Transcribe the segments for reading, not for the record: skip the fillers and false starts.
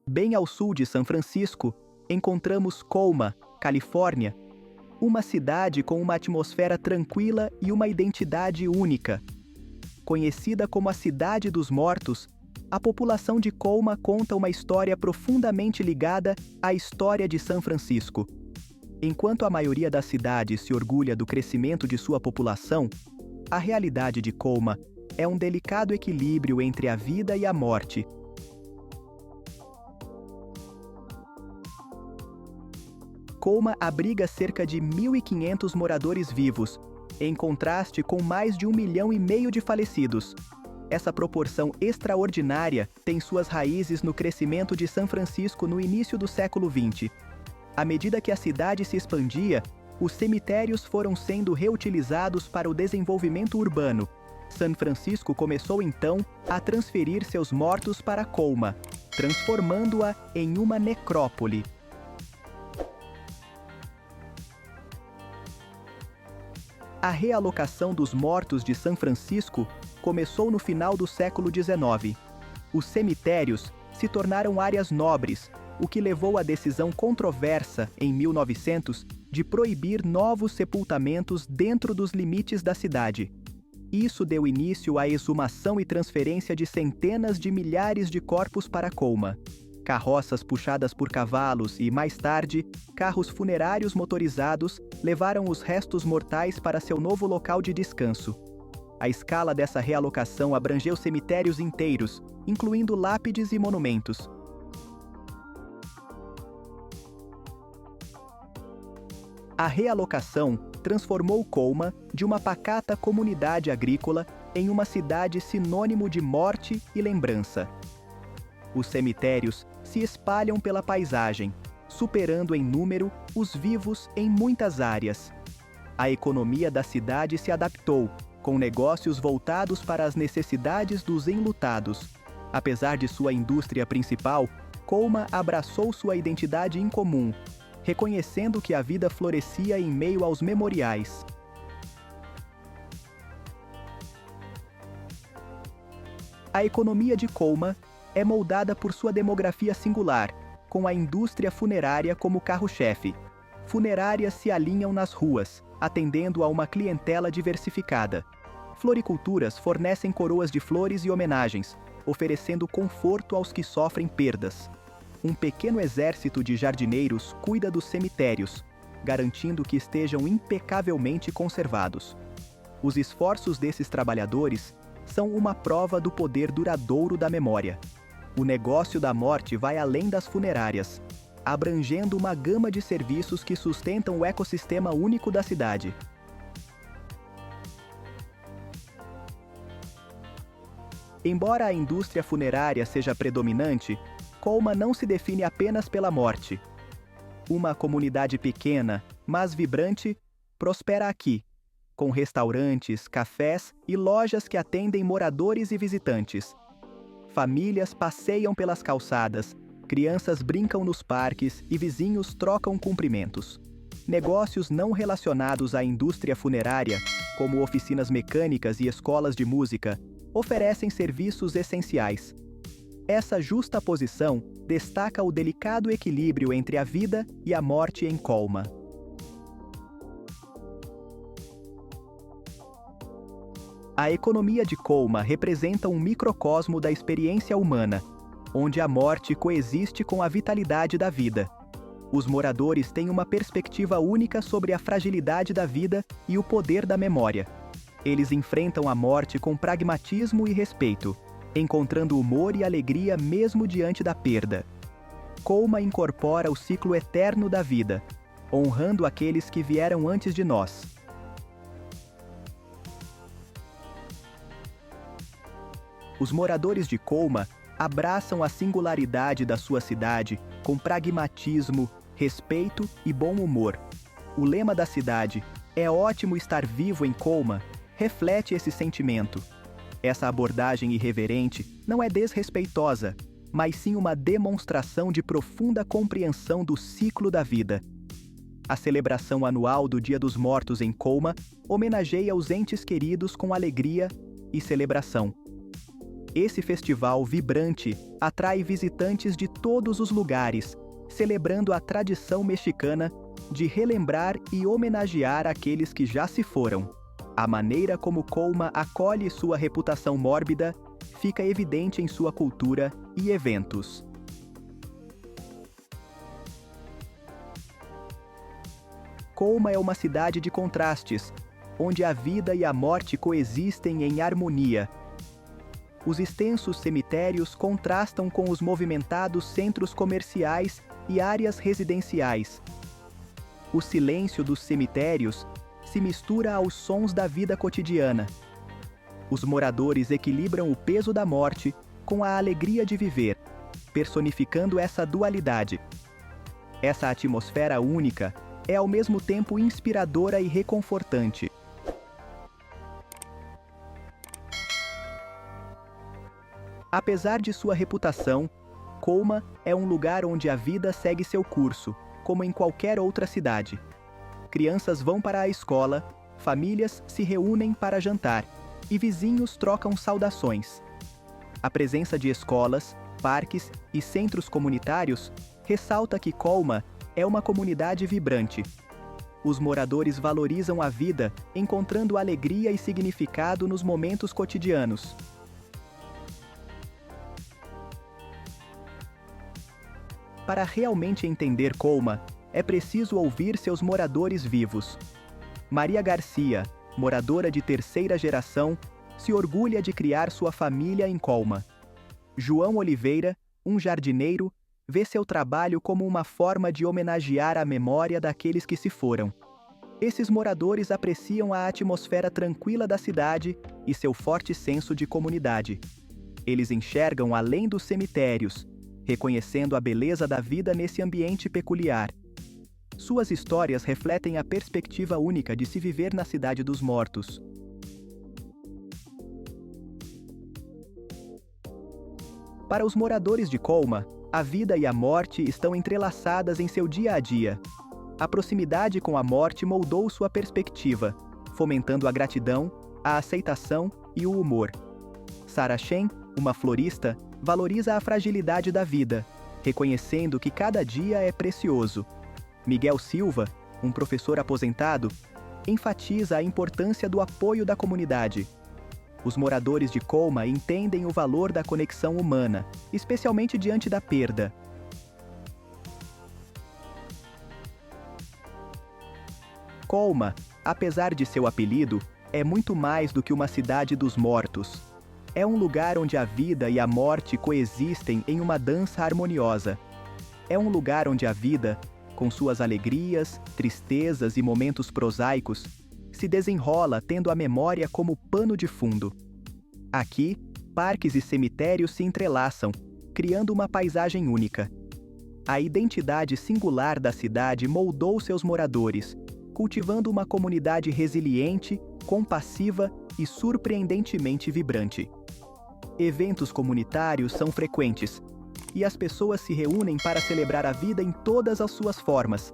Bem ao sul de São Francisco, encontramos Colma, Califórnia, uma cidade com uma atmosfera tranquila e uma identidade única. Conhecida como a Cidade dos Mortos, a população de Colma conta uma história profundamente ligada à história de São Francisco. Enquanto a maioria da cidade se orgulha do crescimento de sua população, a realidade de Colma é um delicado equilíbrio entre a vida e a morte. Colma abriga cerca de 1.500 moradores vivos, em contraste com mais de 1,5 milhão de falecidos. Essa proporção extraordinária tem suas raízes no crescimento de São Francisco no início do século XX. À medida que a cidade se expandia, os cemitérios foram sendo reutilizados para o desenvolvimento urbano. São Francisco começou então a transferir seus mortos para Colma, transformando-a em uma necrópole. A realocação dos mortos de São Francisco começou no final do século XIX. Os cemitérios se tornaram áreas nobres, o que levou à decisão controversa, em 1900, de proibir novos sepultamentos dentro dos limites da cidade. Isso deu início à exumação e transferência de centenas de milhares de corpos para Colma. Carroças puxadas por cavalos e, mais tarde, carros funerários motorizados levaram os restos mortais para seu novo local de descanso. A escala dessa realocação abrangeu cemitérios inteiros, incluindo lápides e monumentos. A realocação transformou Colma de uma pacata comunidade agrícola em uma cidade sinônimo de morte e lembrança. Os cemitérios se espalham pela paisagem, superando em número os vivos em muitas áreas. A economia da cidade se adaptou, com negócios voltados para as necessidades dos enlutados. Apesar de sua indústria principal, Colma abraçou sua identidade incomum, reconhecendo que a vida florescia em meio aos memoriais. A economia de Colma é moldada por sua demografia singular, com a indústria funerária como carro-chefe. Funerárias se alinham nas ruas, atendendo a uma clientela diversificada. Floriculturas fornecem coroas de flores e homenagens, oferecendo conforto aos que sofrem perdas. Um pequeno exército de jardineiros cuida dos cemitérios, garantindo que estejam impecavelmente conservados. Os esforços desses trabalhadores são uma prova do poder duradouro da memória. O negócio da morte vai além das funerárias, abrangendo uma gama de serviços que sustentam o ecossistema único da cidade. Embora a indústria funerária seja predominante, Colma não se define apenas pela morte. Uma comunidade pequena, mas vibrante, prospera aqui, com restaurantes, cafés e lojas que atendem moradores e visitantes. Famílias passeiam pelas calçadas, crianças brincam nos parques e vizinhos trocam cumprimentos. Negócios não relacionados à indústria funerária, como oficinas mecânicas e escolas de música, oferecem serviços essenciais. Essa justaposição destaca o delicado equilíbrio entre a vida e a morte em Colma. A economia de Colma representa um microcosmo da experiência humana, onde a morte coexiste com a vitalidade da vida. Os moradores têm uma perspectiva única sobre a fragilidade da vida e o poder da memória. Eles enfrentam a morte com pragmatismo e respeito, encontrando humor e alegria mesmo diante da perda. Colma incorpora o ciclo eterno da vida, honrando aqueles que vieram antes de nós. Os moradores de Colma abraçam a singularidade da sua cidade com pragmatismo, respeito e bom humor. O lema da cidade, "É ótimo estar vivo em Colma", reflete esse sentimento. Essa abordagem irreverente não é desrespeitosa, mas sim uma demonstração de profunda compreensão do ciclo da vida. A celebração anual do Dia dos Mortos em Colma homenageia os entes queridos com alegria e celebração. Esse festival vibrante atrai visitantes de todos os lugares, celebrando a tradição mexicana de relembrar e homenagear aqueles que já se foram. A maneira como Colma acolhe sua reputação mórbida fica evidente em sua cultura e eventos. Colma é uma cidade de contrastes, onde a vida e a morte coexistem em harmonia. Os extensos cemitérios contrastam com os movimentados centros comerciais e áreas residenciais. O silêncio dos cemitérios se mistura aos sons da vida cotidiana. Os moradores equilibram o peso da morte com a alegria de viver, personificando essa dualidade. Essa atmosfera única é ao mesmo tempo inspiradora e reconfortante. Apesar de sua reputação, Colma é um lugar onde a vida segue seu curso, como em qualquer outra cidade. Crianças vão para a escola, famílias se reúnem para jantar e vizinhos trocam saudações. A presença de escolas, parques e centros comunitários ressalta que Colma é uma comunidade vibrante. Os moradores valorizam a vida, encontrando alegria e significado nos momentos cotidianos. Para realmente entender Colma, é preciso ouvir seus moradores vivos. Maria Garcia, moradora de terceira geração, se orgulha de criar sua família em Colma. João Oliveira, um jardineiro, vê seu trabalho como uma forma de homenagear a memória daqueles que se foram. Esses moradores apreciam a atmosfera tranquila da cidade e seu forte senso de comunidade. Eles enxergam além dos cemitérios, reconhecendo a beleza da vida nesse ambiente peculiar. Suas histórias refletem a perspectiva única de se viver na Cidade dos Mortos. Para os moradores de Colma, a vida e a morte estão entrelaçadas em seu dia a dia. A proximidade com a morte moldou sua perspectiva, fomentando a gratidão, a aceitação e o humor. Sara Chen, uma florista, valoriza a fragilidade da vida, reconhecendo que cada dia é precioso. Miguel Silva, um professor aposentado, enfatiza a importância do apoio da comunidade. Os moradores de Colma entendem o valor da conexão humana, especialmente diante da perda. Colma, apesar de seu apelido, é muito mais do que uma cidade dos mortos. É um lugar onde a vida e a morte coexistem em uma dança harmoniosa. É um lugar onde a vida, com suas alegrias, tristezas e momentos prosaicos, se desenrola tendo a memória como pano de fundo. Aqui, parques e cemitérios se entrelaçam, criando uma paisagem única. A identidade singular da cidade moldou seus moradores, cultivando uma comunidade resiliente, compassiva e surpreendentemente vibrante. Eventos comunitários são frequentes, e as pessoas se reúnem para celebrar a vida em todas as suas formas.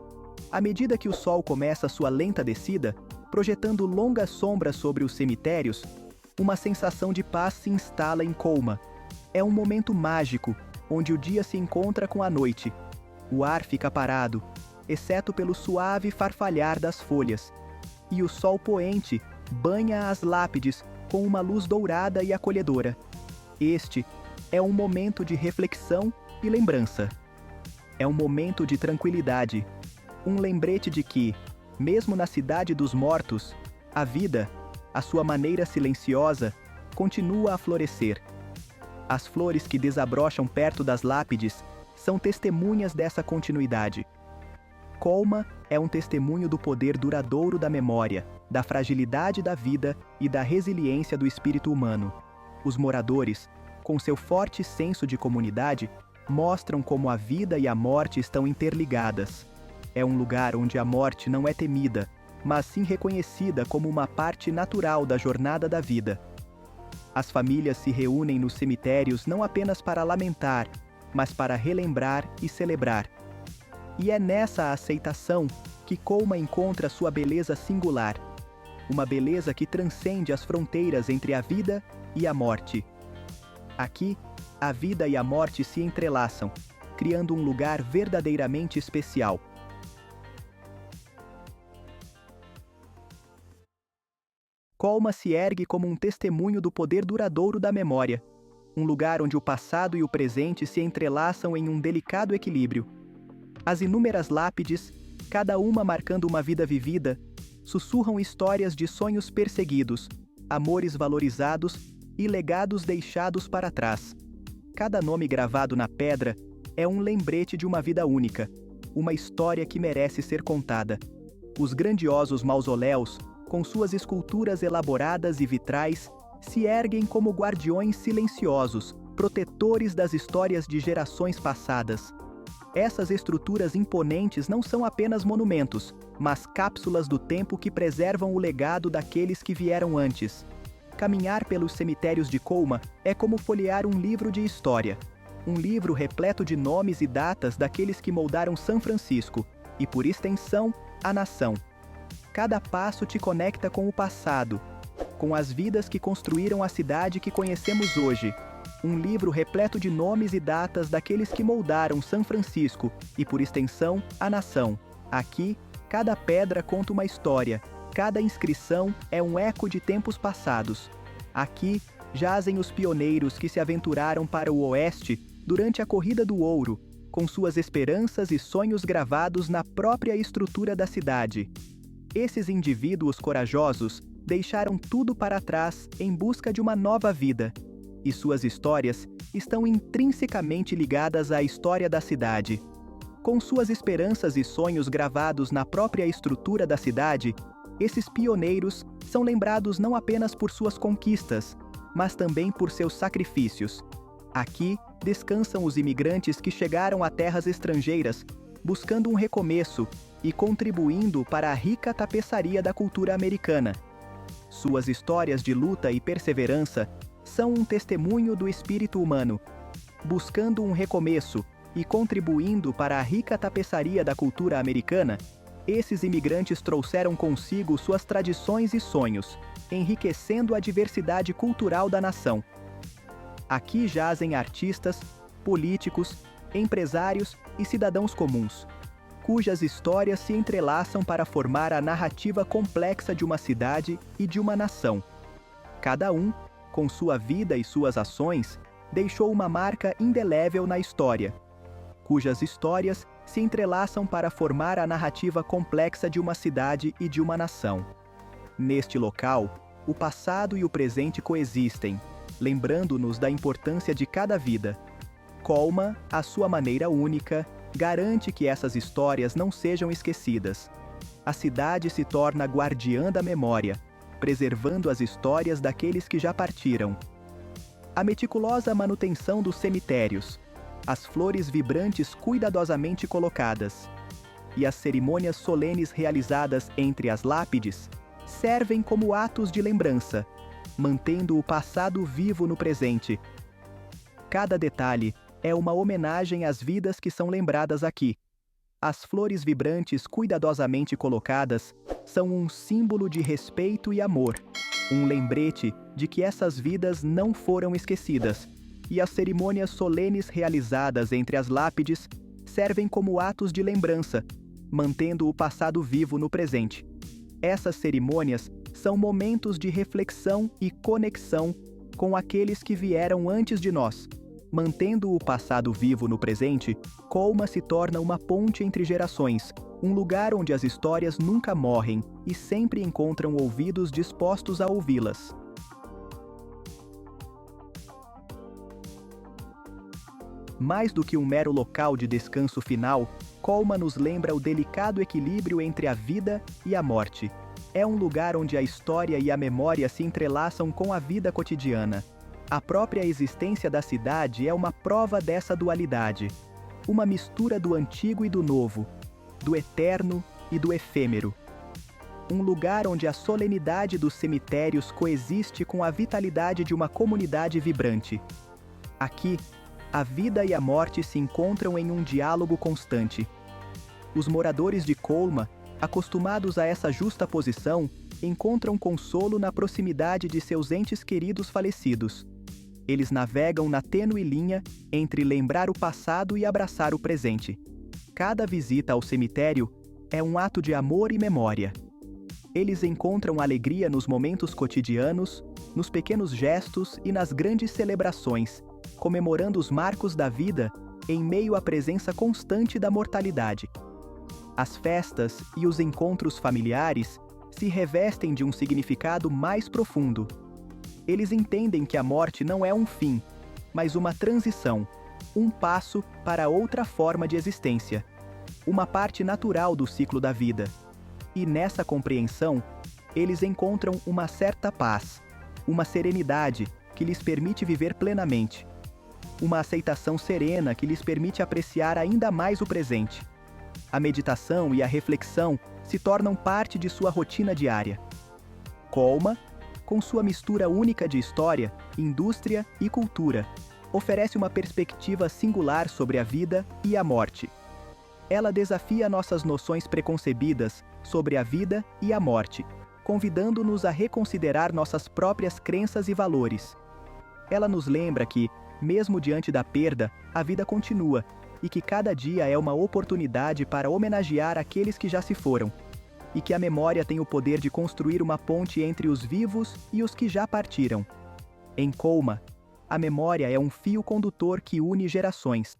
À medida que o sol começa sua lenta descida, projetando longas sombras sobre os cemitérios, uma sensação de paz se instala em Colma. É um momento mágico, onde o dia se encontra com a noite. O ar fica parado, exceto pelo suave farfalhar das folhas, e o sol poente banha as lápides com uma luz dourada e acolhedora. Este é um momento de reflexão e lembrança. É um momento de tranquilidade, um lembrete de que, mesmo na Cidade dos Mortos, a vida, à sua maneira silenciosa, continua a florescer. As flores que desabrocham perto das lápides são testemunhas dessa continuidade. Colma é um testemunho do poder duradouro da memória, da fragilidade da vida e da resiliência do espírito humano. Os moradores, com seu forte senso de comunidade, mostram como a vida e a morte estão interligadas. É um lugar onde a morte não é temida, mas sim reconhecida como uma parte natural da jornada da vida. As famílias se reúnem nos cemitérios não apenas para lamentar, mas para relembrar e celebrar. E é nessa aceitação que Colma encontra sua beleza singular, uma beleza que transcende as fronteiras entre a vida e a morte. Aqui, a vida e a morte se entrelaçam, criando um lugar verdadeiramente especial. Colma se ergue como um testemunho do poder duradouro da memória, um lugar onde o passado e o presente se entrelaçam em um delicado equilíbrio. As inúmeras lápides, cada uma marcando uma vida vivida, sussurram histórias de sonhos perseguidos, amores valorizados e legados deixados para trás. Cada nome gravado na pedra é um lembrete de uma vida única, uma história que merece ser contada. Os grandiosos mausoléus, com suas esculturas elaboradas e vitrais, se erguem como guardiões silenciosos, protetores das histórias de gerações passadas. Essas estruturas imponentes não são apenas monumentos, mas cápsulas do tempo que preservam o legado daqueles que vieram antes. Caminhar pelos cemitérios de Colma é como folhear um livro de história. Um livro repleto de nomes e datas daqueles que moldaram São Francisco, e por extensão, a nação. Cada passo te conecta com o passado, com as vidas que construíram a cidade que conhecemos hoje. Um livro repleto de nomes e datas daqueles que moldaram São Francisco e, por extensão, a nação. Aqui, cada pedra conta uma história, cada inscrição é um eco de tempos passados. Aqui, jazem os pioneiros que se aventuraram para o oeste durante a Corrida do Ouro, com suas esperanças e sonhos gravados na própria estrutura da cidade. Esses indivíduos corajosos deixaram tudo para trás em busca de uma nova vida, e suas histórias estão intrinsecamente ligadas à história da cidade. Com suas esperanças e sonhos gravados na própria estrutura da cidade, esses pioneiros são lembrados não apenas por suas conquistas, mas também por seus sacrifícios. Aqui descansam os imigrantes que chegaram a terras estrangeiras, buscando um recomeço e contribuindo para a rica tapeçaria da cultura americana. Suas histórias de luta e perseverança são um testemunho do espírito humano. Buscando um recomeço e contribuindo para a rica tapeçaria da cultura americana, esses imigrantes trouxeram consigo suas tradições e sonhos, enriquecendo a diversidade cultural da nação. Aqui jazem artistas, políticos, empresários e cidadãos comuns, cujas histórias se entrelaçam para formar a narrativa complexa de uma cidade e de uma nação. Cada um, com sua vida e suas ações, deixou uma marca indelével na história, cujas histórias se entrelaçam para formar a narrativa complexa de uma cidade e de uma nação. Neste local, o passado e o presente coexistem, lembrando-nos da importância de cada vida. Colma, à sua maneira única, garante que essas histórias não sejam esquecidas. A cidade se torna guardiã da memória, preservando as histórias daqueles que já partiram. A meticulosa manutenção dos cemitérios, as flores vibrantes cuidadosamente colocadas, e as cerimônias solenes realizadas entre as lápides, servem como atos de lembrança, mantendo o passado vivo no presente. Cada detalhe é uma homenagem às vidas que são lembradas aqui. As flores vibrantes cuidadosamente colocadas são um símbolo de respeito e amor, um lembrete de que essas vidas não foram esquecidas, e as cerimônias solenes realizadas entre as lápides servem como atos de lembrança, mantendo o passado vivo no presente. Essas cerimônias são momentos de reflexão e conexão com aqueles que vieram antes de nós. Mantendo o passado vivo no presente, Colma se torna uma ponte entre gerações, um lugar onde as histórias nunca morrem e sempre encontram ouvidos dispostos a ouvi-las. Mais do que um mero local de descanso final, Colma nos lembra o delicado equilíbrio entre a vida e a morte. É um lugar onde a história e a memória se entrelaçam com a vida cotidiana. A própria existência da cidade é uma prova dessa dualidade. Uma mistura do antigo e do novo, do eterno e do efêmero. Um lugar onde a solenidade dos cemitérios coexiste com a vitalidade de uma comunidade vibrante. Aqui, a vida e a morte se encontram em um diálogo constante. Os moradores de Colma, acostumados a essa justa posição, encontram consolo na proximidade de seus entes queridos falecidos. Eles navegam na tênue linha entre lembrar o passado e abraçar o presente. Cada visita ao cemitério é um ato de amor e memória. Eles encontram alegria nos momentos cotidianos, nos pequenos gestos e nas grandes celebrações, comemorando os marcos da vida em meio à presença constante da mortalidade. As festas e os encontros familiares se revestem de um significado mais profundo. Eles entendem que a morte não é um fim, mas uma transição, um passo para outra forma de existência, uma parte natural do ciclo da vida. E nessa compreensão, eles encontram uma certa paz, uma serenidade que lhes permite viver plenamente, uma aceitação serena que lhes permite apreciar ainda mais o presente. A meditação e a reflexão se tornam parte de sua rotina diária. Colma, com sua mistura única de história, indústria e cultura, oferece uma perspectiva singular sobre a vida e a morte. Ela desafia nossas noções preconcebidas sobre a vida e a morte, convidando-nos a reconsiderar nossas próprias crenças e valores. Ela nos lembra que, mesmo diante da perda, a vida continua, e que cada dia é uma oportunidade para homenagear aqueles que já se foram, e que a memória tem o poder de construir uma ponte entre os vivos e os que já partiram. Em Colma, a memória é um fio condutor que une gerações.